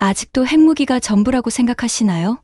아직도 핵무기가 전부라고 생각하시나요?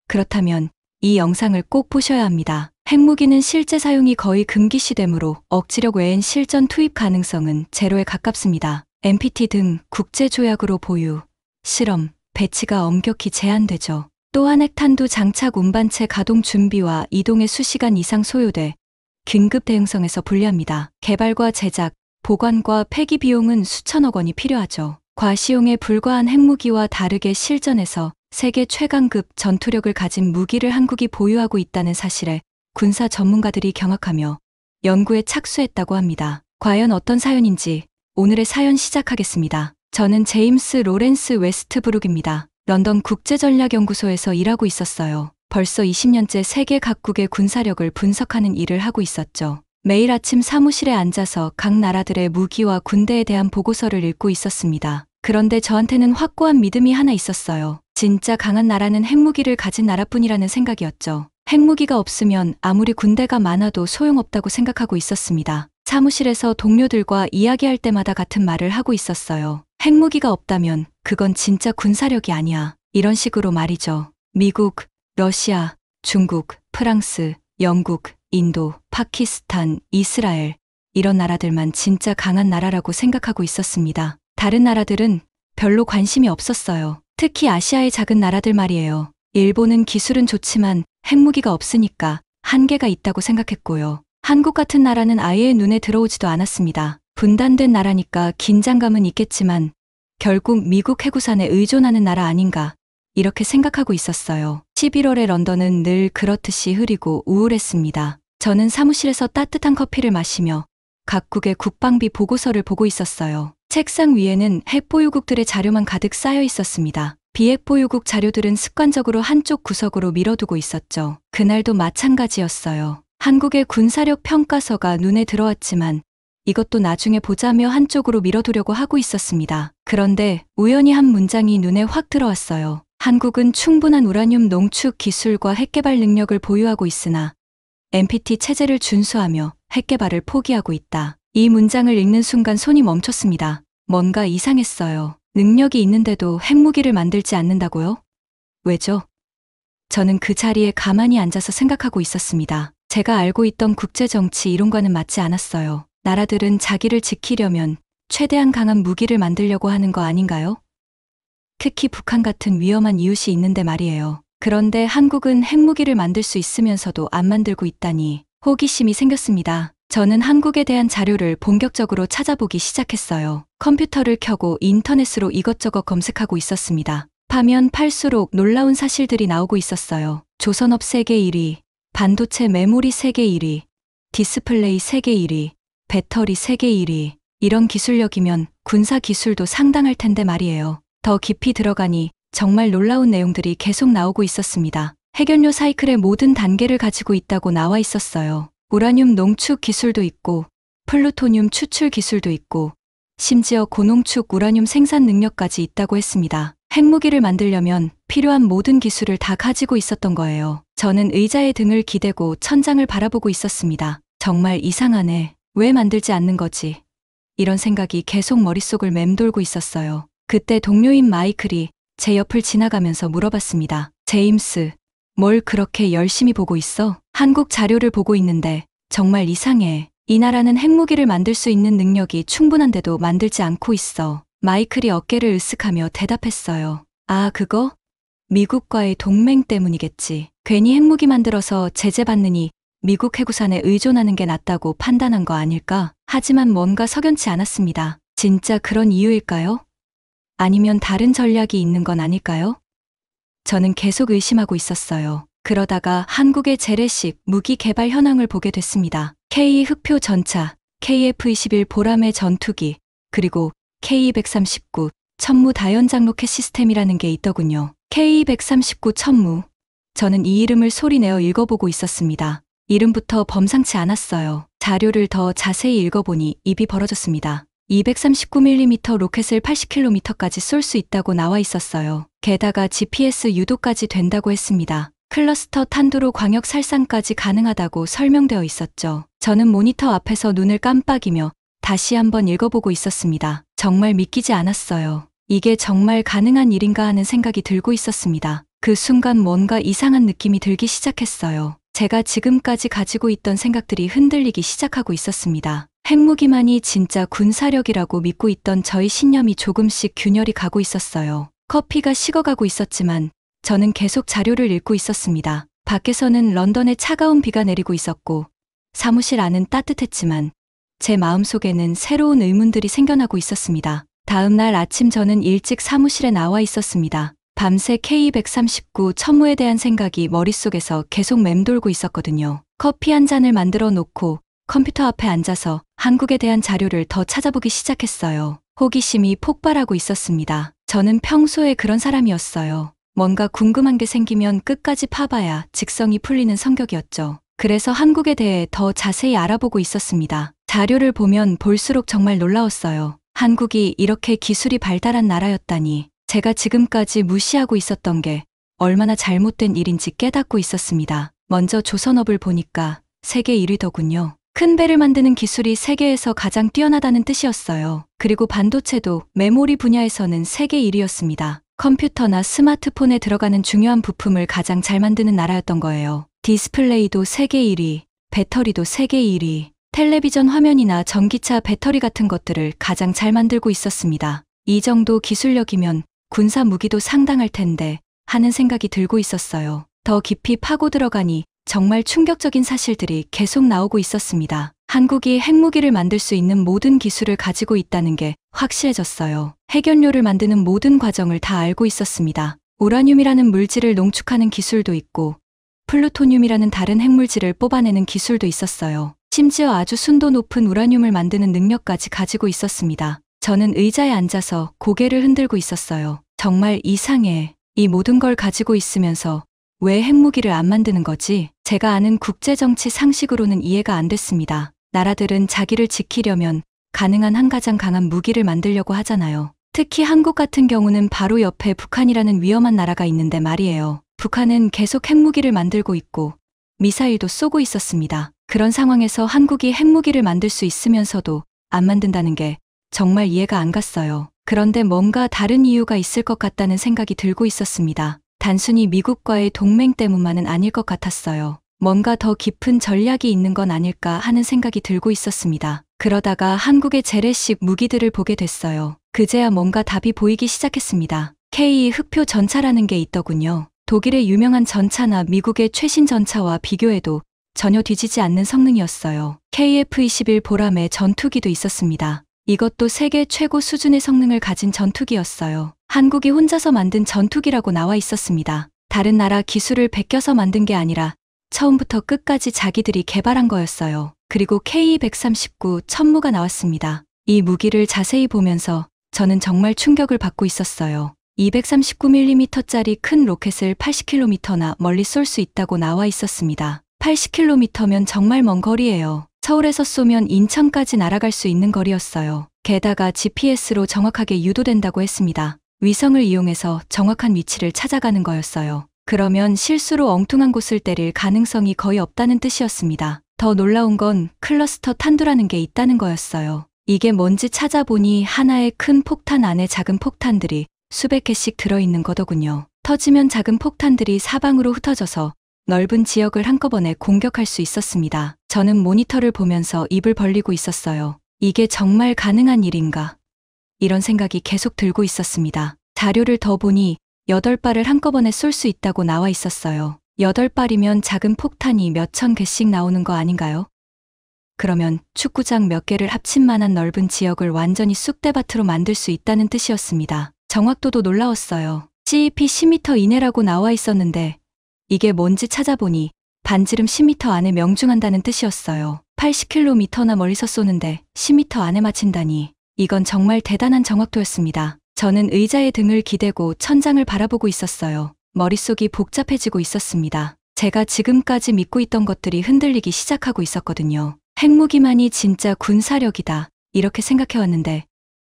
그렇다면 이 영상을 꼭 보셔야 합니다. 핵무기는 실제 사용이 거의 금기시되므로 억지력 외엔 실전 투입 가능성은 제로에 가깝습니다. NPT 등 국제조약으로 보유, 실험, 배치가 엄격히 제한되죠. 또한 핵탄두 장착 운반체 가동 준비와 이동에 수시간 이상 소요돼 긴급 대응성에서 불리합니다. 개발과 제작, 보관과 폐기 비용은 수천억 원이 필요하죠. 과시용에 불과한 핵무기와 다르게 실전에서 세계 최강급 전투력을 가진 무기를 한국이 보유하고 있다는 사실에 군사 전문가들이 경악하며 연구에 착수했다고 합니다. 과연 어떤 사연인지 오늘의 사연 시작하겠습니다. 저는 제임스 로렌스 웨스트브룩입니다. 런던 국제전략연구소에서 일하고 있었어요. 벌써 20년째 세계 각국의 군사력을 분석하는 일을 하고 있었죠. 매일 아침 사무실에 앉아서 각 나라들의 무기와 군대에 대한 보고서를 읽고 있었습니다. 그런데 저한테는 확고한 믿음이 하나 있었어요. 진짜 강한 나라는 핵무기를 가진 나라뿐이라는 생각이었죠. 핵무기가 없으면 아무리 군대가 많아도 소용없다고 생각하고 있었습니다. 사무실에서 동료들과 이야기할 때마다 같은 말을 하고 있었어요. 핵무기가 없다면 그건 진짜 군사력이 아니야. 이런 식으로 말이죠. 미국, 러시아, 중국, 프랑스, 영국, 인도, 파키스탄, 이스라엘 이런 나라들만 진짜 강한 나라라고 생각하고 있었습니다. 다른 나라들은 별로 관심이 없었어요. 특히 아시아의 작은 나라들 말이에요. 일본은 기술은 좋지만 핵무기가 없으니까 한계가 있다고 생각했고요. 한국 같은 나라는 아예 눈에 들어오지도 않았습니다. 분단된 나라니까 긴장감은 있겠지만 결국 미국 해구산에 의존하는 나라 아닌가 이렇게 생각하고 있었어요. 11월의 런던은 늘 그렇듯이 흐리고 우울했습니다. 저는 사무실에서 따뜻한 커피를 마시며 각국의 국방비 보고서를 보고 있었어요. 책상 위에는 핵보유국들의 자료만 가득 쌓여 있었습니다. 비핵보유국 자료들은 습관적으로 한쪽 구석으로 밀어두고 있었죠. 그날도 마찬가지였어요. 한국의 군사력 평가서가 눈에 들어왔지만 이것도 나중에 보자며 한쪽으로 밀어두려고 하고 있었습니다. 그런데 우연히 한 문장이 눈에 확 들어왔어요. 한국은 충분한 우라늄 농축 기술과 핵개발 능력을 보유하고 있으나 NPT 체제를 준수하며 핵개발을 포기하고 있다. 이 문장을 읽는 순간 손이 멈췄습니다. 뭔가 이상했어요. 능력이 있는데도 핵무기를 만들지 않는다고요? 왜죠? 저는 그 자리에 가만히 앉아서 생각하고 있었습니다. 제가 알고 있던 국제정치 이론과는 맞지 않았어요. 나라들은 자기를 지키려면 최대한 강한 무기를 만들려고 하는 거 아닌가요? 특히 북한 같은 위험한 이웃이 있는데 말이에요. 그런데 한국은 핵무기를 만들 수 있으면서도 안 만들고 있다니 호기심이 생겼습니다. 저는 한국에 대한 자료를 본격적으로 찾아보기 시작했어요. 컴퓨터를 켜고 인터넷으로 이것저것 검색하고 있었습니다. 파면 팔수록 놀라운 사실들이 나오고 있었어요. 조선업 세계 1위, 반도체 메모리 세계 1위, 디스플레이 세계 1위, 배터리 세계 1위. 이런 기술력이면 군사 기술도 상당할 텐데 말이에요. 더 깊이 들어가니 정말 놀라운 내용들이 계속 나오고 있었습니다. 핵연료 사이클의 모든 단계를 가지고 있다고 나와 있었어요. 우라늄 농축 기술도 있고 플루토늄 추출 기술도 있고 심지어 고농축 우라늄 생산 능력까지 있다고 했습니다. 핵무기를 만들려면 필요한 모든 기술을 다 가지고 있었던 거예요. 저는 의자에 등을 기대고 천장을 바라보고 있었습니다. 정말 이상하네. 왜 만들지 않는 거지? 이런 생각이 계속 머릿속을 맴돌고 있었어요. 그때 동료인 마이클이 제 옆을 지나가면서 물어봤습니다. 제임스, 뭘 그렇게 열심히 보고 있어? 한국 자료를 보고 있는데 정말 이상해. 이 나라는 핵무기를 만들 수 있는 능력이 충분한데도 만들지 않고 있어. 마이클이 어깨를 으쓱하며 대답했어요. 아, 그거? 미국과의 동맹 때문이겠지. 괜히 핵무기 만들어서 제재받느니 미국 해구산에 의존하는 게 낫다고 판단한 거 아닐까? 하지만 뭔가 석연치 않았습니다. 진짜 그런 이유일까요? 아니면 다른 전략이 있는 건 아닐까요? 저는 계속 의심하고 있었어요. 그러다가 한국의 재래식 무기 개발 현황을 보게 됐습니다. K 흑표 전차, KF-21 보람의 전투기, 그리고 K-139 천무 다연장 로켓 시스템이라는 게 있더군요. K-139 천무. 저는 이 이름을 소리내어 읽어보고 있었습니다. 이름부터 범상치 않았어요. 자료를 더 자세히 읽어보니 입이 벌어졌습니다. 239mm 로켓을 80km까지 쏠 수 있다고 나와 있었어요. 게다가 GPS 유도까지 된다고 했습니다. 클러스터 탄두로 광역 살상까지 가능하다고 설명되어 있었죠. 저는 모니터 앞에서 눈을 깜빡이며 다시 한번 읽어보고 있었습니다. 정말 믿기지 않았어요. 이게 정말 가능한 일인가 하는 생각이 들고 있었습니다. 그 순간 뭔가 이상한 느낌이 들기 시작했어요. 제가 지금까지 가지고 있던 생각들이 흔들리기 시작하고 있었습니다. 핵무기만이 진짜 군사력이라고 믿고 있던 저희 신념이 조금씩 균열이 가고 있었어요. 커피가 식어가고 있었지만 저는 계속 자료를 읽고 있었습니다. 밖에서는 런던에 차가운 비가 내리고 있었고 사무실 안은 따뜻했지만 제 마음속에는 새로운 의문들이 생겨나고 있었습니다. 다음 날 아침 저는 일찍 사무실에 나와 있었습니다. 밤새 K139 천무에 대한 생각이 머릿속에서 계속 맴돌고 있었거든요. 커피 한 잔을 만들어 놓고 컴퓨터 앞에 앉아서 한국에 대한 자료를 더 찾아보기 시작했어요. 호기심이 폭발하고 있었습니다. 저는 평소에 그런 사람이었어요. 뭔가 궁금한 게 생기면 끝까지 파봐야 직성이 풀리는 성격이었죠. 그래서 한국에 대해 더 자세히 알아보고 있었습니다. 자료를 보면 볼수록 정말 놀라웠어요. 한국이 이렇게 기술이 발달한 나라였다니. 제가 지금까지 무시하고 있었던 게 얼마나 잘못된 일인지 깨닫고 있었습니다. 먼저 조선업을 보니까 세계 1위더군요. 큰 배를 만드는 기술이 세계에서 가장 뛰어나다는 뜻이었어요. 그리고 반도체도 메모리 분야에서는 세계 1위였습니다. 컴퓨터나 스마트폰에 들어가는 중요한 부품을 가장 잘 만드는 나라였던 거예요. 디스플레이도 세계 1위, 배터리도 세계 1위, 텔레비전 화면이나 전기차 배터리 같은 것들을 가장 잘 만들고 있었습니다. 이 정도 기술력이면 군사 무기도 상당할 텐데 하는 생각이 들고 있었어요. 더 깊이 파고 들어가니 정말 충격적인 사실들이 계속 나오고 있었습니다. 한국이 핵무기를 만들 수 있는 모든 기술을 가지고 있다는 게 확실해졌어요. 핵연료를 만드는 모든 과정을 다 알고 있었습니다. 우라늄이라는 물질을 농축하는 기술도 있고 플루토늄이라는 다른 핵물질을 뽑아내는 기술도 있었어요. 심지어 아주 순도 높은 우라늄을 만드는 능력까지 가지고 있었습니다. 저는 의자에 앉아서 고개를 흔들고 있었어요. 정말 이상해. 이 모든 걸 가지고 있으면서 왜 핵무기를 안 만드는 거지? 제가 아는 국제정치 상식으로는 이해가 안 됐습니다. 나라들은 자기를 지키려면 가능한 한 가장 강한 무기를 만들려고 하잖아요. 특히 한국 같은 경우는 바로 옆에 북한이라는 위험한 나라가 있는데 말이에요. 북한은 계속 핵무기를 만들고 있고 미사일도 쏘고 있었습니다. 그런 상황에서 한국이 핵무기를 만들 수 있으면서도 안 만든다는 게 정말 이해가 안 갔어요. 그런데 뭔가 다른 이유가 있을 것 같다는 생각이 들고 있었습니다. 단순히 미국과의 동맹 때문만은 아닐 것 같았어요. 뭔가 더 깊은 전략이 있는 건 아닐까 하는 생각이 들고 있었습니다. 그러다가 한국의 재래식 무기들을 보게 됐어요. 그제야 뭔가 답이 보이기 시작했습니다. K 흑표 전차라는 게 있더군요. 독일의 유명한 전차나 미국의 최신 전차와 비교해도 전혀 뒤지지 않는 성능이었어요. KF-21 보람의 전투기도 있었습니다. 이것도 세계 최고 수준의 성능을 가진 전투기였어요. 한국이 혼자서 만든 전투기라고 나와 있었습니다. 다른 나라 기술을 베껴서 만든 게 아니라 처음부터 끝까지 자기들이 개발한 거였어요. 그리고 K139 천무가 나왔습니다. 이 무기를 자세히 보면서 저는 정말 충격을 받고 있었어요. 239mm짜리 큰 로켓을 80km나 멀리 쏠 수 있다고 나와 있었습니다. 80km면 정말 먼 거리예요. 서울에서 쏘면 인천까지 날아갈 수 있는 거리였어요. 게다가 GPS로 정확하게 유도된다고 했습니다. 위성을 이용해서 정확한 위치를 찾아가는 거였어요. 그러면 실수로 엉뚱한 곳을 때릴 가능성이 거의 없다는 뜻이었습니다. 더 놀라운 건 클러스터 탄두라는 게 있다는 거였어요. 이게 뭔지 찾아보니 하나의 큰 폭탄 안에 작은 폭탄들이 수백 개씩 들어있는 거더군요. 터지면 작은 폭탄들이 사방으로 흩어져서 넓은 지역을 한꺼번에 공격할 수 있었습니다. 저는 모니터를 보면서 입을 벌리고 있었어요. 이게 정말 가능한 일인가? 이런 생각이 계속 들고 있었습니다. 자료를 더 보니 8발을 한꺼번에 쏠 수 있다고 나와 있었어요. 8발이면 작은 폭탄이 몇천 개씩 나오는 거 아닌가요? 그러면 축구장 몇 개를 합친 만한 넓은 지역을 완전히 쑥대밭으로 만들 수 있다는 뜻이었습니다. 정확도도 놀라웠어요. CEP 10m 이내라고 나와 있었는데 이게 뭔지 찾아보니 반지름 10m 안에 명중한다는 뜻이었어요. 80km나 멀리서 쏘는데 10m 안에 맞힌다니 이건 정말 대단한 정확도였습니다. 저는 의자에 등을 기대고 천장을 바라보고 있었어요. 머릿속이 복잡해지고 있었습니다. 제가 지금까지 믿고 있던 것들이 흔들리기 시작하고 있었거든요. 핵무기만이 진짜 군사력이다 이렇게 생각해왔는데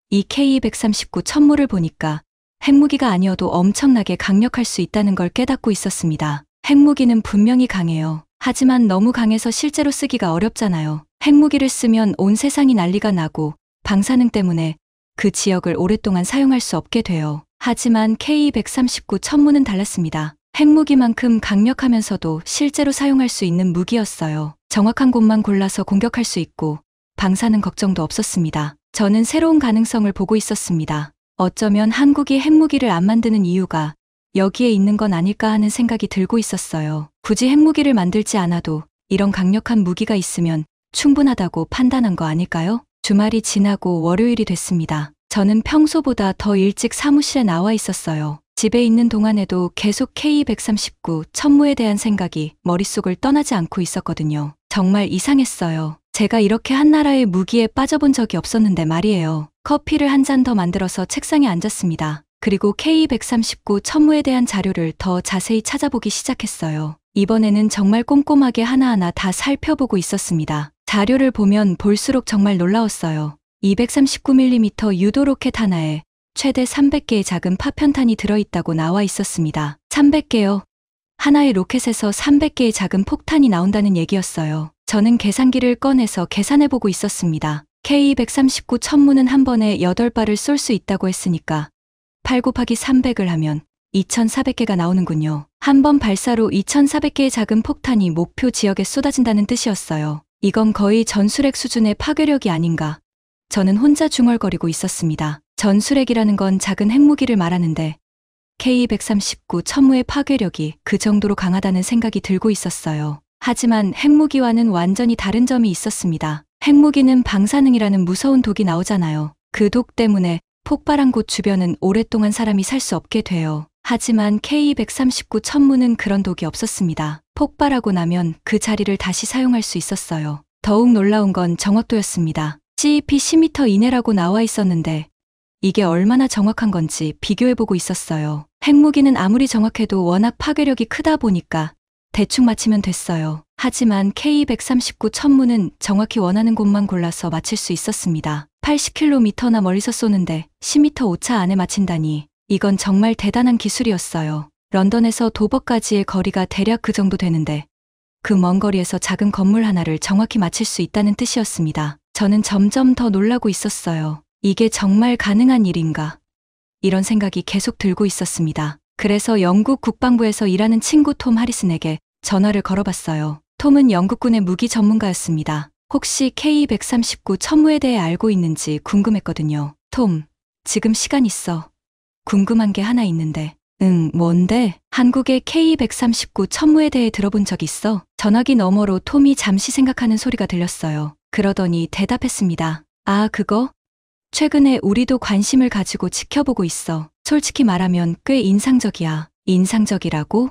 이 K139 천무를 보니까 핵무기가 아니어도 엄청나게 강력할 수 있다는 걸 깨닫고 있었습니다. 핵무기는 분명히 강해요. 하지만 너무 강해서 실제로 쓰기가 어렵잖아요. 핵무기를 쓰면 온 세상이 난리가 나고 방사능 때문에 그 지역을 오랫동안 사용할 수 없게 돼요. 하지만 K139 천문은 달랐습니다. 핵무기만큼 강력하면서도 실제로 사용할 수 있는 무기였어요. 정확한 곳만 골라서 공격할 수 있고 방사능 걱정도 없었습니다. 저는 새로운 가능성을 보고 있었습니다. 어쩌면 한국이 핵무기를 안 만드는 이유가 여기에 있는 건 아닐까 하는 생각이 들고 있었어요. 굳이 핵무기를 만들지 않아도 이런 강력한 무기가 있으면 충분하다고 판단한 거 아닐까요? 주말이 지나고 월요일이 됐습니다. 저는 평소보다 더 일찍 사무실에 나와 있었어요. 집에 있는 동안에도 계속 K139 천무에 대한 생각이 머릿속을 떠나지 않고 있었거든요. 정말 이상했어요. 제가 이렇게 한 나라의 무기에 빠져본 적이 없었는데 말이에요. 커피를 한 잔 더 만들어서 책상에 앉았습니다. 그리고 K139 천무에 대한 자료를 더 자세히 찾아보기 시작했어요. 이번에는 정말 꼼꼼하게 하나하나 다 살펴보고 있었습니다. 자료를 보면 볼수록 정말 놀라웠어요. 239mm 유도 로켓 하나에 최대 300개의 작은 파편탄이 들어있다고 나와 있었습니다. 300개요? 하나의 로켓에서 300개의 작은 폭탄이 나온다는 얘기였어요. 저는 계산기를 꺼내서 계산해보고 있었습니다. K139 천무는 한 번에 8발을 쏠 수 있다고 했으니까 8 곱하기 300을 하면 2400개가 나오는군요. 한 번 발사로 2400개의 작은 폭탄이 목표 지역에 쏟아진다는 뜻이었어요. 이건 거의 전술핵 수준의 파괴력이 아닌가. 저는 혼자 중얼거리고 있었습니다. 전술핵이라는 건 작은 핵무기를 말하는데 K139 천무의 파괴력이 그 정도로 강하다는 생각이 들고 있었어요. 하지만 핵무기와는 완전히 다른 점이 있었습니다. 핵무기는 방사능이라는 무서운 독이 나오잖아요. 그 독 때문에 폭발한 곳 주변은 오랫동안 사람이 살 수 없게 돼요. 하지만 K139 천무는 그런 독이 없었습니다. 폭발하고 나면 그 자리를 다시 사용할 수 있었어요. 더욱 놀라운 건 정확도였습니다. CEP 10m 이내라고 나와 있었는데 이게 얼마나 정확한 건지 비교해보고 있었어요. 핵무기는 아무리 정확해도 워낙 파괴력이 크다 보니까 대충 맞히면 됐어요. 하지만 K139 천무는 정확히 원하는 곳만 골라서 맞힐 수 있었습니다. 80km나 멀리서 쏘는데 10m 오차 안에 맞힌다니 이건 정말 대단한 기술이었어요. 런던에서 도버까지의 거리가 대략 그 정도 되는데 그 먼 거리에서 작은 건물 하나를 정확히 맞힐 수 있다는 뜻이었습니다. 저는 점점 더 놀라고 있었어요. 이게 정말 가능한 일인가? 이런 생각이 계속 들고 있었습니다. 그래서 영국 국방부에서 일하는 친구 톰 하리슨에게 전화를 걸어봤어요. 톰은 영국군의 무기 전문가였습니다. 혹시 K139 천무에 대해 알고 있는지 궁금했거든요. 톰, 지금 시간 있어. 궁금한 게 하나 있는데. 응, 뭔데? 한국의 K139 천무에 대해 들어본 적 있어? 전화기 너머로 톰이 잠시 생각하는 소리가 들렸어요. 그러더니 대답했습니다. 아, 그거? 최근에 우리도 관심을 가지고 지켜보고 있어. 솔직히 말하면 꽤 인상적이야. 인상적이라고?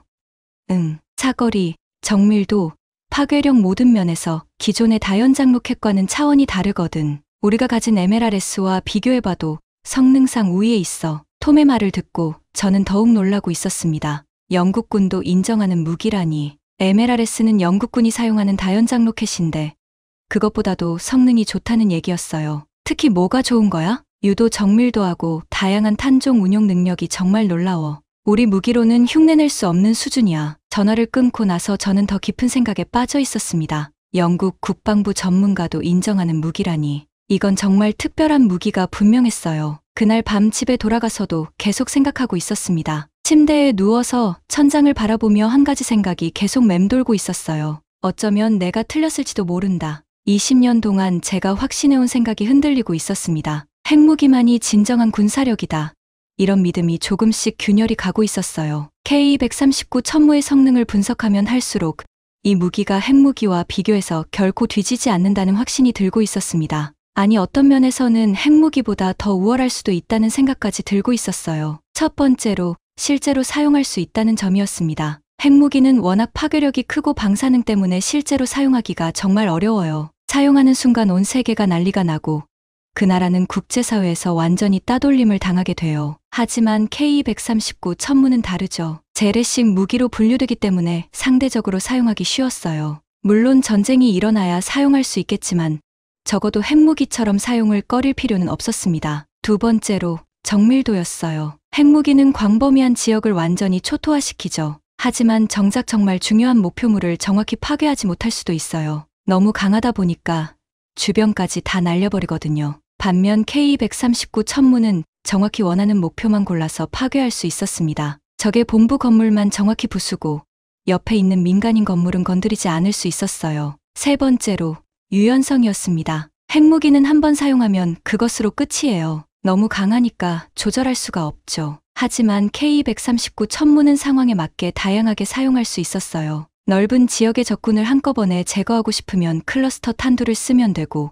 응, 사거리, 정밀도, 파괴력 모든 면에서 기존의 다연장 로켓과는 차원이 다르거든. 우리가 가진 MLRS와 비교해봐도 성능상 우위에 있어. 톰의 말을 듣고 저는 더욱 놀라고 있었습니다. 영국군도 인정하는 무기라니. MLRS는 영국군이 사용하는 다연장 로켓인데 그것보다도 성능이 좋다는 얘기였어요. 특히 뭐가 좋은 거야? 유도 정밀도하고 다양한 탄종 운용 능력이 정말 놀라워. 우리 무기로는 흉내낼 수 없는 수준이야. 전화를 끊고 나서 저는 더 깊은 생각에 빠져 있었습니다. 영국 국방부 전문가도 인정하는 무기라니. 이건 정말 특별한 무기가 분명했어요. 그날 밤 집에 돌아가서도 계속 생각하고 있었습니다. 침대에 누워서 천장을 바라보며 한 가지 생각이 계속 맴돌고 있었어요. 어쩌면 내가 틀렸을지도 모른다. 20년 동안 제가 확신해온 생각이 흔들리고 있었습니다. 핵무기만이 진정한 군사력이다. 이런 믿음이 조금씩 균열이 가고 있었어요. K139 천무의 성능을 분석하면 할수록 이 무기가 핵무기와 비교해서 결코 뒤지지 않는다는 확신이 들고 있었습니다. 아니, 어떤 면에서는 핵무기보다 더 우월할 수도 있다는 생각까지 들고 있었어요. 첫 번째로 실제로 사용할 수 있다는 점이었습니다. 핵무기는 워낙 파괴력이 크고 방사능 때문에 실제로 사용하기가 정말 어려워요. 사용하는 순간 온 세계가 난리가 나고 그 나라는 국제사회에서 완전히 따돌림을 당하게 돼요. 하지만 K139 천무는 다르죠. 재래식 무기로 분류되기 때문에 상대적으로 사용하기 쉬웠어요. 물론 전쟁이 일어나야 사용할 수 있겠지만 적어도 핵무기처럼 사용을 꺼릴 필요는 없었습니다. 두 번째로 정밀도였어요. 핵무기는 광범위한 지역을 완전히 초토화시키죠. 하지만 정작 정말 중요한 목표물을 정확히 파괴하지 못할 수도 있어요. 너무 강하다 보니까 주변까지 다 날려버리거든요. 반면 K139 천무는 정확히 원하는 목표만 골라서 파괴할 수 있었습니다. 적의 본부 건물만 정확히 부수고 옆에 있는 민간인 건물은 건드리지 않을 수 있었어요. 세 번째로 유연성이었습니다. 핵무기는 한 번 사용하면 그것으로 끝이에요. 너무 강하니까 조절할 수가 없죠. 하지만 K139 천무는 상황에 맞게 다양하게 사용할 수 있었어요. 넓은 지역의 적군을 한꺼번에 제거하고 싶으면 클러스터 탄두를 쓰면 되고,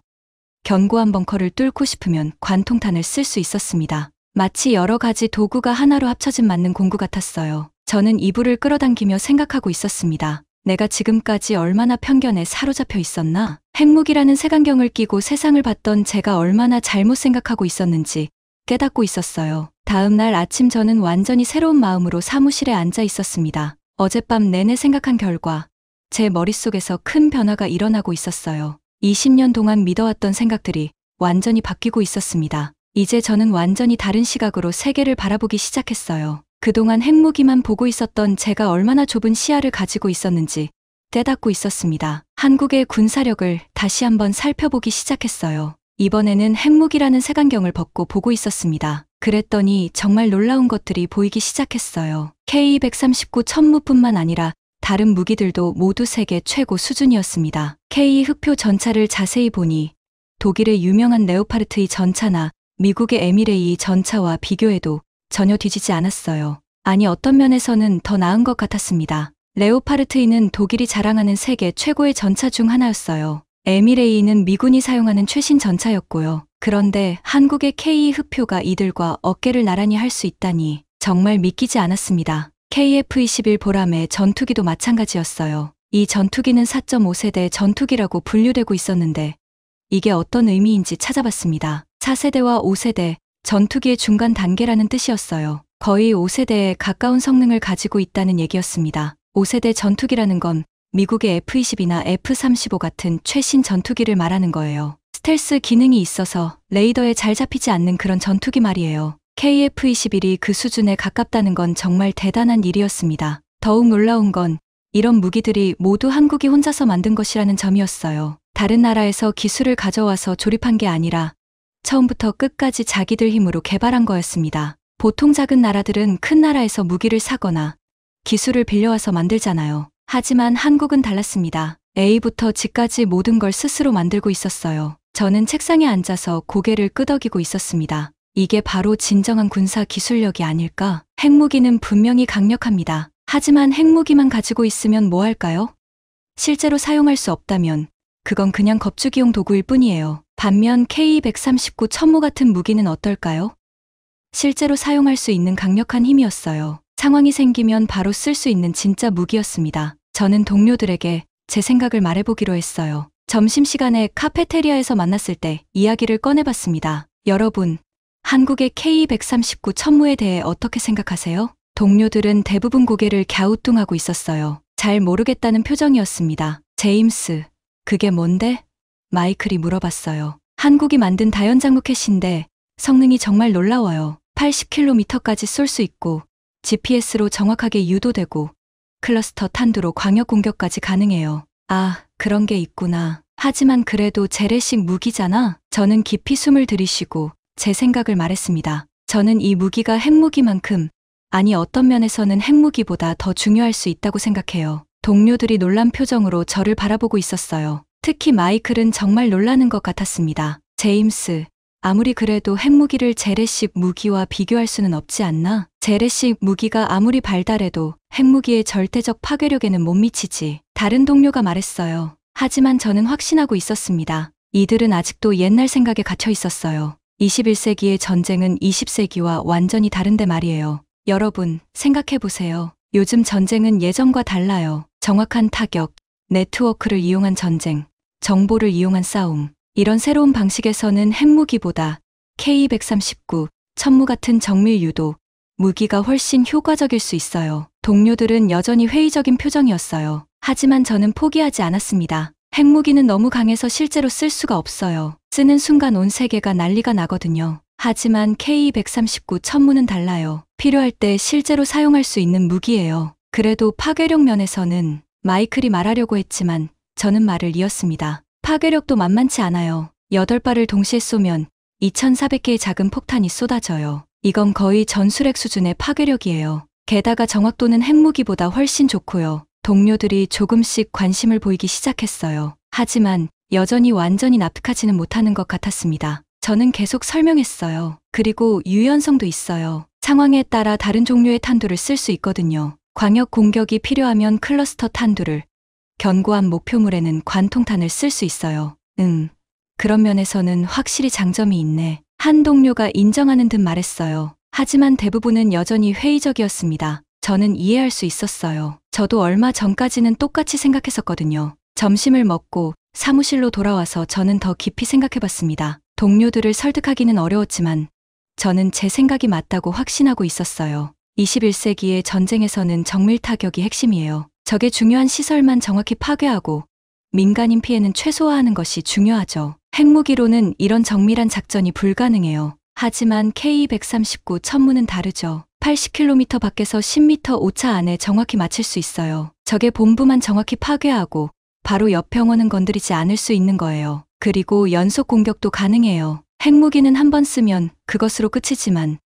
견고한 벙커를 뚫고 싶으면 관통탄을 쓸 수 있었습니다. 마치 여러 가지 도구가 하나로 합쳐진 맞는 공구 같았어요. 저는 이불을 끌어당기며 생각하고 있었습니다. 내가 지금까지 얼마나 편견에 사로잡혀 있었나? 핵무기라는 색안경을 끼고 세상을 봤던 제가 얼마나 잘못 생각하고 있었는지 깨닫고 있었어요. 다음 날 아침 저는 완전히 새로운 마음으로 사무실에 앉아 있었습니다. 어젯밤 내내 생각한 결과 제 머릿속에서 큰 변화가 일어나고 있었어요. 20년 동안 믿어왔던 생각들이 완전히 바뀌고 있었습니다. 이제 저는 완전히 다른 시각으로 세계를 바라보기 시작했어요. 그동안 핵무기만 보고 있었던 제가 얼마나 좁은 시야를 가지고 있었는지 깨닫고 있었습니다. 한국의 군사력을 다시 한번 살펴보기 시작했어요. 이번에는 핵무기라는 색안경을 벗고 보고 있었습니다. 그랬더니 정말 놀라운 것들이 보이기 시작했어요. K139 천무뿐만 아니라 다른 무기들도 모두 세계 최고 수준이었습니다. K 흑표 전차를 자세히 보니 독일의 유명한 레오파르트의 전차나 미국의 에미레이 전차와 비교해도 전혀 뒤지지 않았어요. 아니, 어떤 면에서는 더 나은 것 같았습니다. 레오파르트이는 독일이 자랑하는 세계 최고의 전차 중 하나였어요. 에미레이는 미군이 사용하는 최신 전차였고요. 그런데 한국의 K 흑표가 이들과 어깨를 나란히 할 수 있다니 정말 믿기지 않았습니다. KF-21 보람의 전투기도 마찬가지였어요. 이 전투기는 4.5세대 전투기라고 분류되고 있었는데 이게 어떤 의미인지 찾아봤습니다. 4세대와 5세대, 전투기의 중간 단계라는 뜻이었어요. 거의 5세대에 가까운 성능을 가지고 있다는 얘기였습니다. 5세대 전투기라는 건 미국의 F-22나 F-35 같은 최신 전투기를 말하는 거예요. 스텔스 기능이 있어서 레이더에 잘 잡히지 않는 그런 전투기 말이에요. KF-21이 그 수준에 가깝다는 건 정말 대단한 일이었습니다. 더욱 놀라운 건 이런 무기들이 모두 한국이 혼자서 만든 것이라는 점이었어요. 다른 나라에서 기술을 가져와서 조립한 게 아니라 처음부터 끝까지 자기들 힘으로 개발한 거였습니다. 보통 작은 나라들은 큰 나라에서 무기를 사거나 기술을 빌려와서 만들잖아요. 하지만 한국은 달랐습니다. A부터 G까지 모든 걸 스스로 만들고 있었어요. 저는 책상에 앉아서 고개를 끄덕이고 있었습니다. 이게 바로 진정한 군사 기술력이 아닐까? 핵무기는 분명히 강력합니다. 하지만 핵무기만 가지고 있으면 뭐 할까요? 실제로 사용할 수 없다면 그건 그냥 겁주기용 도구일 뿐이에요. 반면 K139 천무 같은 무기는 어떨까요? 실제로 사용할 수 있는 강력한 힘이었어요. 상황이 생기면 바로 쓸 수 있는 진짜 무기였습니다. 저는 동료들에게 제 생각을 말해보기로 했어요. 점심시간에 카페테리아에서 만났을 때 이야기를 꺼내봤습니다. 여러분, 한국의 K139 천무에 대해 어떻게 생각하세요? 동료들은 대부분 고개를 갸우뚱하고 있었어요. 잘 모르겠다는 표정이었습니다. 제임스, 그게 뭔데? 마이클이 물어봤어요. 한국이 만든 다연장 로켓인데 성능이 정말 놀라워요. 80km까지 쏠 수 있고 GPS로 정확하게 유도되고 클러스터 탄두로 광역 공격까지 가능해요. 아, 그런 게 있구나. 하지만 그래도 재래식 무기잖아. 저는 깊이 숨을 들이쉬고 제 생각을 말했습니다. 저는 이 무기가 핵무기만큼, 아니 어떤 면에서는 핵무기보다 더 중요할 수 있다고 생각해요. 동료들이 놀란 표정으로 저를 바라보고 있었어요. 특히 마이클은 정말 놀라는 것 같았습니다. 제임스, 아무리 그래도 핵무기를 재래식 무기와 비교할 수는 없지 않나? 재래식 무기가 아무리 발달해도 핵무기의 절대적 파괴력에는 못 미치지. 다른 동료가 말했어요. 하지만 저는 확신하고 있었습니다. 이들은 아직도 옛날 생각에 갇혀 있었어요. 21세기의 전쟁은 20세기와 완전히 다른데 말이에요. 여러분, 생각해보세요. 요즘 전쟁은 예전과 달라요. 정확한 타격, 네트워크를 이용한 전쟁, 정보를 이용한 싸움. 이런 새로운 방식에서는 핵무기보다 K139, 천무 같은 정밀 유도, 무기가 훨씬 효과적일 수 있어요. 동료들은 여전히 회의적인 표정이었어요. 하지만 저는 포기하지 않았습니다. 핵무기는 너무 강해서 실제로 쓸 수가 없어요. 쓰는 순간 온 세계가 난리가 나거든요. 하지만 K139 천무는 달라요. 필요할 때 실제로 사용할 수 있는 무기예요. 그래도 파괴력 면에서는 마이클이 말하려고 했지만 저는 말을 이었습니다. 파괴력도 만만치 않아요. 8발을 동시에 쏘면 2,400개의 작은 폭탄이 쏟아져요. 이건 거의 전술핵 수준의 파괴력이에요. 게다가 정확도는 핵무기보다 훨씬 좋고요. 동료들이 조금씩 관심을 보이기 시작했어요. 하지만 여전히 완전히 납득하지는 못하는 것 같았습니다. 저는 계속 설명했어요. 그리고 유연성도 있어요. 상황에 따라 다른 종류의 탄두를 쓸 수 있거든요. 광역 공격이 필요하면 클러스터 탄두를, 견고한 목표물에는 관통탄을 쓸 수 있어요. 그런 면에서는 확실히 장점이 있네. 한 동료가 인정하는 듯 말했어요. 하지만 대부분은 여전히 회의적이었습니다. 저는 이해할 수 있었어요. 저도 얼마 전까지는 똑같이 생각했었거든요. 점심을 먹고 사무실로 돌아와서 저는 더 깊이 생각해봤습니다. 동료들을 설득하기는 어려웠지만 저는 제 생각이 맞다고 확신하고 있었어요. 21세기의 전쟁에서는 정밀 타격이 핵심이에요. 적의 중요한 시설만 정확히 파괴하고 민간인 피해는 최소화하는 것이 중요하죠. 핵무기로는 이런 정밀한 작전이 불가능해요. 하지만 K-139 천무는 다르죠. 80km 밖에서 10m 오차 안에 정확히 맞힐 수 있어요. 적의 본부만 정확히 파괴하고 바로 옆 병원은 건드리지 않을 수 있는 거예요. 그리고 연속 공격도 가능해요. 핵무기는 한 번 쓰면 그것으로 끝이지만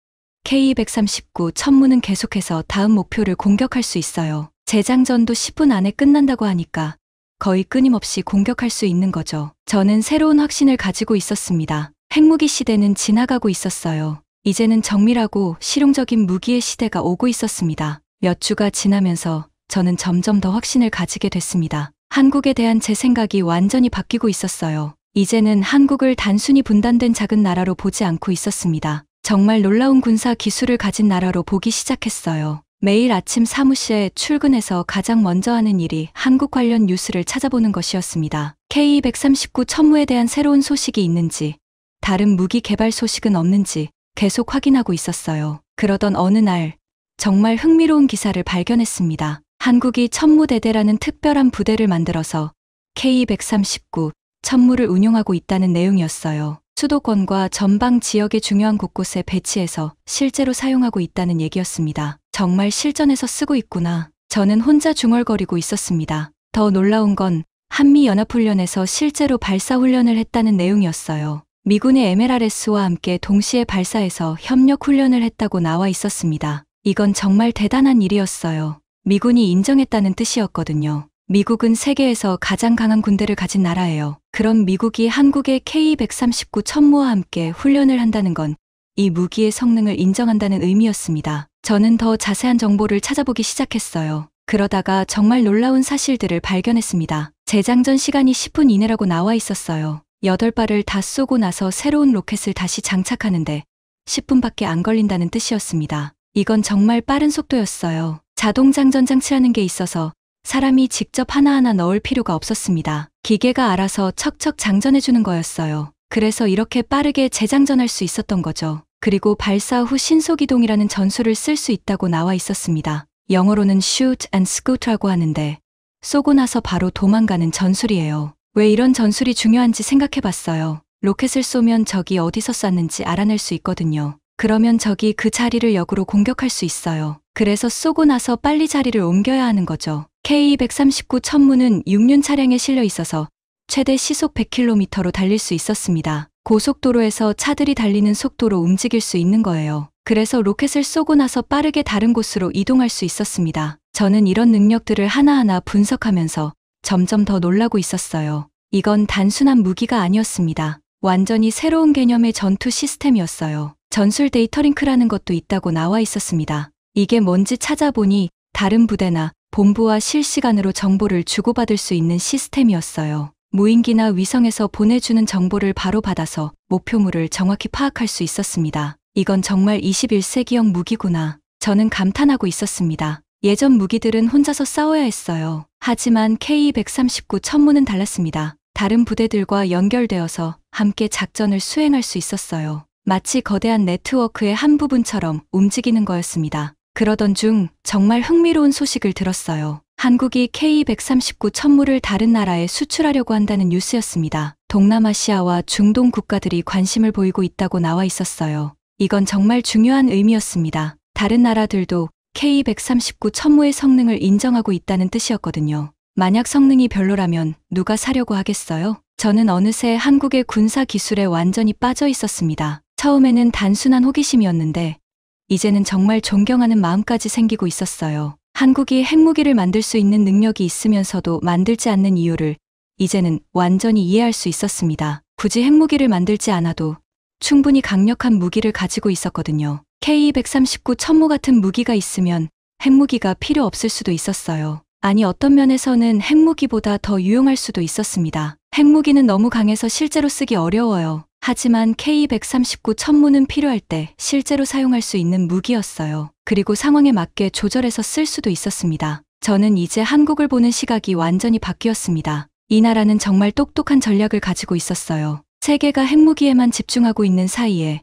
K-139 천무는 계속해서 다음 목표를 공격할 수 있어요. 재장전도 10분 안에 끝난다고 하니까 거의 끊임없이 공격할 수 있는 거죠. 저는 새로운 확신을 가지고 있었습니다. 핵무기 시대는 지나가고 있었어요. 이제는 정밀하고 실용적인 무기의 시대가 오고 있었습니다. 몇 주가 지나면서 저는 점점 더 확신을 가지게 됐습니다. 한국에 대한 제 생각이 완전히 바뀌고 있었어요. 이제는 한국을 단순히 분단된 작은 나라로 보지 않고 있었습니다. 정말 놀라운 군사 기술을 가진 나라로 보기 시작했어요. 매일 아침 사무실에 출근해서 가장 먼저 하는 일이 한국 관련 뉴스를 찾아보는 것이었습니다. K-139 천무에 대한 새로운 소식이 있는지, 다른 무기 개발 소식은 없는지 계속 확인하고 있었어요. 그러던 어느 날 정말 흥미로운 기사를 발견했습니다. 한국이 천무대대라는 특별한 부대를 만들어서 K-139 천무를 운용하고 있다는 내용이었어요. 수도권과 전방 지역의 중요한 곳곳에 배치해서 실제로 사용하고 있다는 얘기였습니다. 정말 실전에서 쓰고 있구나. 저는 혼자 중얼거리고 있었습니다. 더 놀라운 건 한미연합훈련에서 실제로 발사훈련을 했다는 내용이었어요. 미군의 MLRS와 함께 동시에 발사해서 협력훈련을 했다고 나와 있었습니다. 이건 정말 대단한 일이었어요. 미군이 인정했다는 뜻이었거든요. 미국은 세계에서 가장 강한 군대를 가진 나라예요. 그럼 미국이 한국의 K-139 천무와 함께 훈련을 한다는 건 이 무기의 성능을 인정한다는 의미였습니다. 저는 더 자세한 정보를 찾아보기 시작했어요. 그러다가 정말 놀라운 사실들을 발견했습니다. 재장전 시간이 10분 이내라고 나와 있었어요. 8발을 다 쏘고 나서 새로운 로켓을 다시 장착하는데 10분밖에 안 걸린다는 뜻이었습니다. 이건 정말 빠른 속도였어요. 자동장전 장치라는 게 있어서 사람이 직접 하나하나 넣을 필요가 없었습니다. 기계가 알아서 척척 장전해주는 거였어요. 그래서 이렇게 빠르게 재장전할 수 있었던 거죠. 그리고 발사 후 신속이동이라는 전술을 쓸 수 있다고 나와 있었습니다. 영어로는 shoot and scoot라고 하는데 쏘고 나서 바로 도망가는 전술이에요. 왜 이런 전술이 중요한지 생각해봤어요. 로켓을 쏘면 적이 어디서 쐈는지 알아낼 수 있거든요. 그러면 적이 그 자리를 역으로 공격할 수 있어요. 그래서 쏘고 나서 빨리 자리를 옮겨야 하는 거죠. K-139 천무는 6륜 차량에 실려 있어서 최대 시속 100km로 달릴 수 있었습니다. 고속도로에서 차들이 달리는 속도로 움직일 수 있는 거예요. 그래서 로켓을 쏘고 나서 빠르게 다른 곳으로 이동할 수 있었습니다. 저는 이런 능력들을 하나하나 분석하면서 점점 더 놀라고 있었어요. 이건 단순한 무기가 아니었습니다. 완전히 새로운 개념의 전투 시스템이었어요. 전술 데이터 링크라는 것도 있다고 나와 있었습니다. 이게 뭔지 찾아보니 다른 부대나 본부와 실시간으로 정보를 주고받을 수 있는 시스템이었어요. 무인기나 위성에서 보내주는 정보를 바로 받아서 목표물을 정확히 파악할 수 있었습니다. 이건 정말 21세기형 무기구나. 저는 감탄하고 있었습니다. 예전 무기들은 혼자서 싸워야 했어요. 하지만 K-139 천무는 달랐습니다. 다른 부대들과 연결되어서 함께 작전을 수행할 수 있었어요. 마치 거대한 네트워크의 한 부분처럼 움직이는 거였습니다. 그러던 중 정말 흥미로운 소식을 들었어요. 한국이 K-139 천무를 다른 나라에 수출하려고 한다는 뉴스였습니다. 동남아시아와 중동 국가들이 관심을 보이고 있다고 나와 있었어요. 이건 정말 중요한 의미였습니다. 다른 나라들도 K-139 천무의 성능을 인정하고 있다는 뜻이었거든요. 만약 성능이 별로라면 누가 사려고 하겠어요? 저는 어느새 한국의 군사 기술에 완전히 빠져 있었습니다. 처음에는 단순한 호기심이었는데 이제는 정말 존경하는 마음까지 생기고 있었어요. 한국이 핵무기를 만들 수 있는 능력이 있으면서도 만들지 않는 이유를 이제는 완전히 이해할 수 있었습니다. 굳이 핵무기를 만들지 않아도 충분히 강력한 무기를 가지고 있었거든요. K139 천무 같은 무기가 있으면 핵무기가 필요 없을 수도 있었어요. 아니, 어떤 면에서는 핵무기보다 더 유용할 수도 있었습니다. 핵무기는 너무 강해서 실제로 쓰기 어려워요. 하지만 K139 천무는 필요할 때 실제로 사용할 수 있는 무기였어요. 그리고 상황에 맞게 조절해서 쓸 수도 있었습니다. 저는 이제 한국을 보는 시각이 완전히 바뀌었습니다. 이 나라는 정말 똑똑한 전략을 가지고 있었어요. 세계가 핵무기에만 집중하고 있는 사이에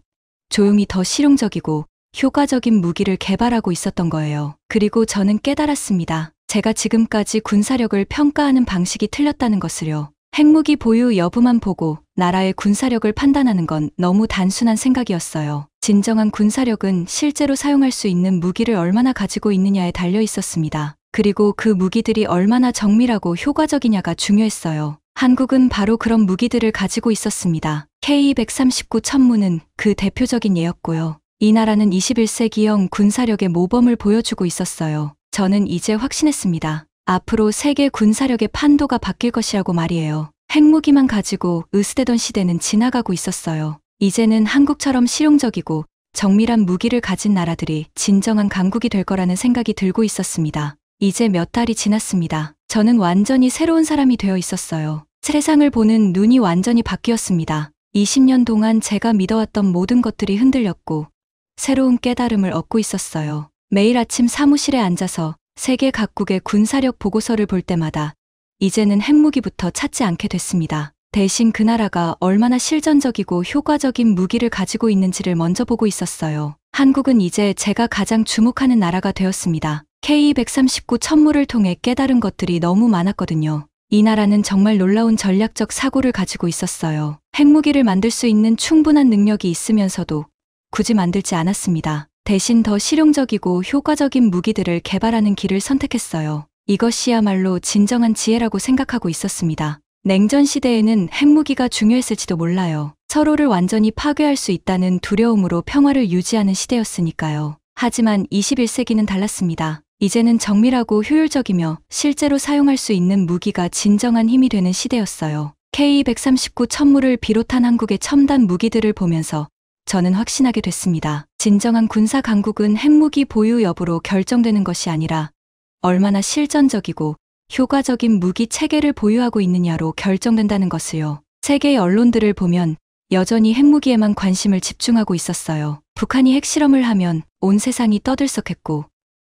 조용히 더 실용적이고 효과적인 무기를 개발하고 있었던 거예요. 그리고 저는 깨달았습니다. 제가 지금까지 군사력을 평가하는 방식이 틀렸다는 것을요. 핵무기 보유 여부만 보고 나라의 군사력을 판단하는 건 너무 단순한 생각이었어요. 진정한 군사력은 실제로 사용할 수 있는 무기를 얼마나 가지고 있느냐에 달려 있었습니다. 그리고 그 무기들이 얼마나 정밀하고 효과적이냐가 중요했어요. 한국은 바로 그런 무기들을 가지고 있었습니다. K139 천무는 그 대표적인 예였고요. 이 나라는 21세기형 군사력의 모범을 보여주고 있었어요. 저는 이제 확신했습니다. 앞으로 세계 군사력의 판도가 바뀔 것이라고 말이에요. 핵무기만 가지고 으스대던 시대는 지나가고 있었어요. 이제는 한국처럼 실용적이고 정밀한 무기를 가진 나라들이 진정한 강국이 될 거라는 생각이 들고 있었습니다. 이제 몇 달이 지났습니다. 저는 완전히 새로운 사람이 되어 있었어요. 세상을 보는 눈이 완전히 바뀌었습니다. 20년 동안 제가 믿어왔던 모든 것들이 흔들렸고 새로운 깨달음을 얻고 있었어요. 매일 아침 사무실에 앉아서 세계 각국의 군사력 보고서를 볼 때마다 이제는 핵무기부터 찾지 않게 됐습니다. 대신 그 나라가 얼마나 실전적이고 효과적인 무기를 가지고 있는지를 먼저 보고 있었어요. 한국은 이제 제가 가장 주목하는 나라가 되었습니다. K139 천무를 통해 깨달은 것들이 너무 많았거든요. 이 나라는 정말 놀라운 전략적 사고를 가지고 있었어요. 핵무기를 만들 수 있는 충분한 능력이 있으면서도 굳이 만들지 않았습니다. 대신 더 실용적이고 효과적인 무기들을 개발하는 길을 선택했어요. 이것이야말로 진정한 지혜라고 생각하고 있었습니다. 냉전 시대에는 핵무기가 중요했을지도 몰라요. 서로를 완전히 파괴할 수 있다는 두려움으로 평화를 유지하는 시대였으니까요. 하지만 21세기는 달랐습니다. 이제는 정밀하고 효율적이며 실제로 사용할 수 있는 무기가 진정한 힘이 되는 시대였어요. K139 천무를 비롯한 한국의 첨단 무기들을 보면서 저는 확신하게 됐습니다. 진정한 군사 강국은 핵무기 보유 여부로 결정되는 것이 아니라 얼마나 실전적이고 효과적인 무기 체계를 보유하고 있느냐로 결정된다는 것을요. 세계의 언론들을 보면 여전히 핵무기에만 관심을 집중하고 있었어요. 북한이 핵실험을 하면 온 세상이 떠들썩했고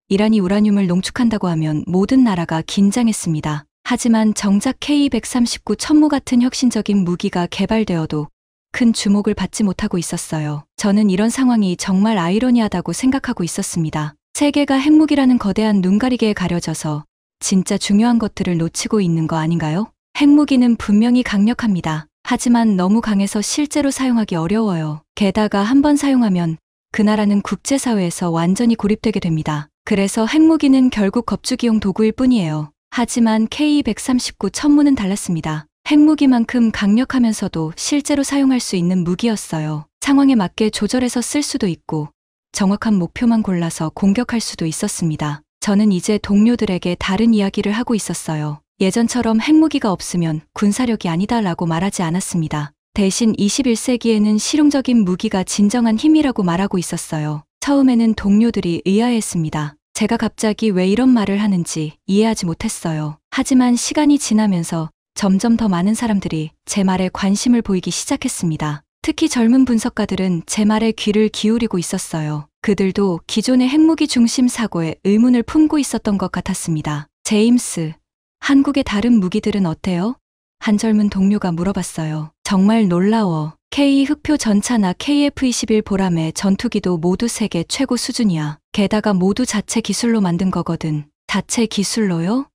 이란이 우라늄을 농축한다고 하면 모든 나라가 긴장했습니다. 하지만 정작 K139 천무 같은 혁신적인 무기가 개발되어도 큰 주목을 받지 못하고 있었어요. 저는 이런 상황이 정말 아이러니하다고 생각하고 있었습니다. 세계가 핵무기라는 거대한 눈가리개에 가려져서 진짜 중요한 것들을 놓치고 있는 거 아닌가요? 핵무기는 분명히 강력합니다. 하지만 너무 강해서 실제로 사용하기 어려워요. 게다가 한번 사용하면 그 나라는 국제사회에서 완전히 고립되게 됩니다. 그래서 핵무기는 결국 겁주기용 도구일 뿐이에요. 하지만 K139 천무는 달랐습니다. 핵무기만큼 강력하면서도 실제로 사용할 수 있는 무기였어요. 상황에 맞게 조절해서 쓸 수도 있고 정확한 목표만 골라서 공격할 수도 있었습니다. 저는 이제 동료들에게 다른 이야기를 하고 있었어요. 예전처럼 핵무기가 없으면 군사력이 아니다라고 말하지 않았습니다. 대신 21세기에는 실용적인 무기가 진정한 힘이라고 말하고 있었어요. 처음에는 동료들이 의아해했습니다. 제가 갑자기 왜 이런 말을 하는지 이해하지 못했어요. 하지만 시간이 지나면서 점점 더 많은 사람들이 제 말에 관심을 보이기 시작했습니다. 특히 젊은 분석가들은 제 말에 귀를 기울이고 있었어요. 그들도 기존의 핵무기 중심 사고에 의문을 품고 있었던 것 같았습니다. 제임스, 한국의 다른 무기들은 어때요? 한 젊은 동료가 물어봤어요. 정말 놀라워. K 흑표 전차나 KF-21 보람의 전투기도 모두 세계 최고 수준이야. 게다가 모두 자체 기술로 만든 거거든. 자체 기술로요?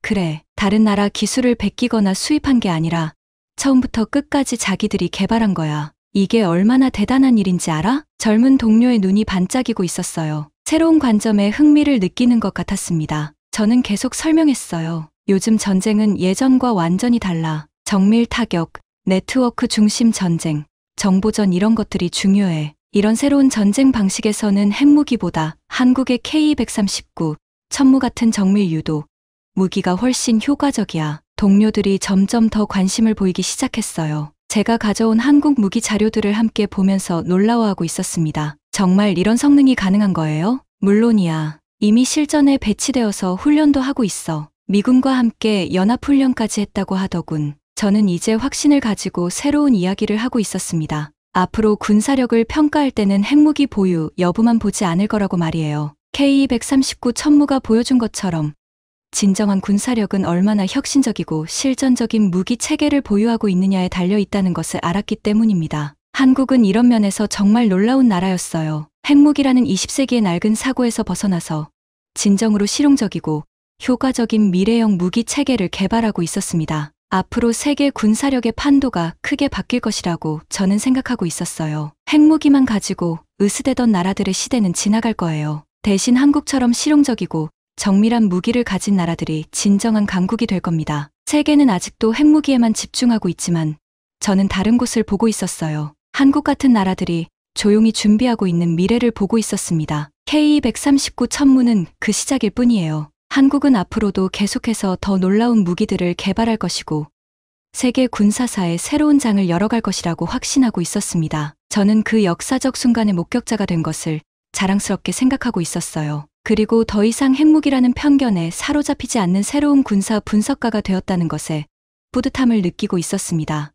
그래. 다른 나라 기술을 베끼거나 수입한 게 아니라 처음부터 끝까지 자기들이 개발한 거야. 이게 얼마나 대단한 일인지 알아? 젊은 동료의 눈이 반짝이고 있었어요. 새로운 관점에 흥미를 느끼는 것 같았습니다. 저는 계속 설명했어요. 요즘 전쟁은 예전과 완전히 달라. 정밀 타격, 네트워크 중심 전쟁, 정보전 이런 것들이 중요해. 이런 새로운 전쟁 방식에서는 핵무기보다 한국의 K239, 천무 같은 정밀 유도 무기가 훨씬 효과적이야. 동료들이 점점 더 관심을 보이기 시작했어요. 제가 가져온 한국 무기 자료들을 함께 보면서 놀라워하고 있었습니다. 정말 이런 성능이 가능한 거예요? 물론이야. 이미 실전에 배치되어서 훈련도 하고 있어. 미군과 함께 연합훈련까지 했다고 하더군. 저는 이제 확신을 가지고 새로운 이야기를 하고 있었습니다. 앞으로 군사력을 평가할 때는 핵무기 보유 여부만 보지 않을 거라고 말이에요. K239 천무가 보여준 것처럼 진정한 군사력은 얼마나 혁신적이고 실전적인 무기 체계를 보유하고 있느냐에 달려 있다는 것을 알았기 때문입니다. 한국은 이런 면에서 정말 놀라운 나라였어요. 핵무기라는 20세기의 낡은 사고에서 벗어나서 진정으로 실용적이고 효과적인 미래형 무기 체계를 개발하고 있었습니다. 앞으로 세계 군사력의 판도가 크게 바뀔 것이라고 저는 생각하고 있었어요. 핵무기만 가지고 으스대던 나라들의 시대는 지나갈 거예요. 대신 한국처럼 실용적이고 정밀한 무기를 가진 나라들이 진정한 강국이 될 겁니다. 세계는 아직도 핵무기에만 집중하고 있지만 저는 다른 곳을 보고 있었어요. 한국 같은 나라들이 조용히 준비하고 있는 미래를 보고 있었습니다. K239 천무는 그 시작일 뿐이에요. 한국은 앞으로도 계속해서 더 놀라운 무기들을 개발할 것이고 세계 군사사의 새로운 장을 열어갈 것이라고 확신하고 있었습니다. 저는 그 역사적 순간의 목격자가 된 것을 자랑스럽게 생각하고 있었어요. 그리고 더 이상 핵무기라는 편견에 사로잡히지 않는 새로운 군사 분석가가 되었다는 것에 뿌듯함을 느끼고 있었습니다.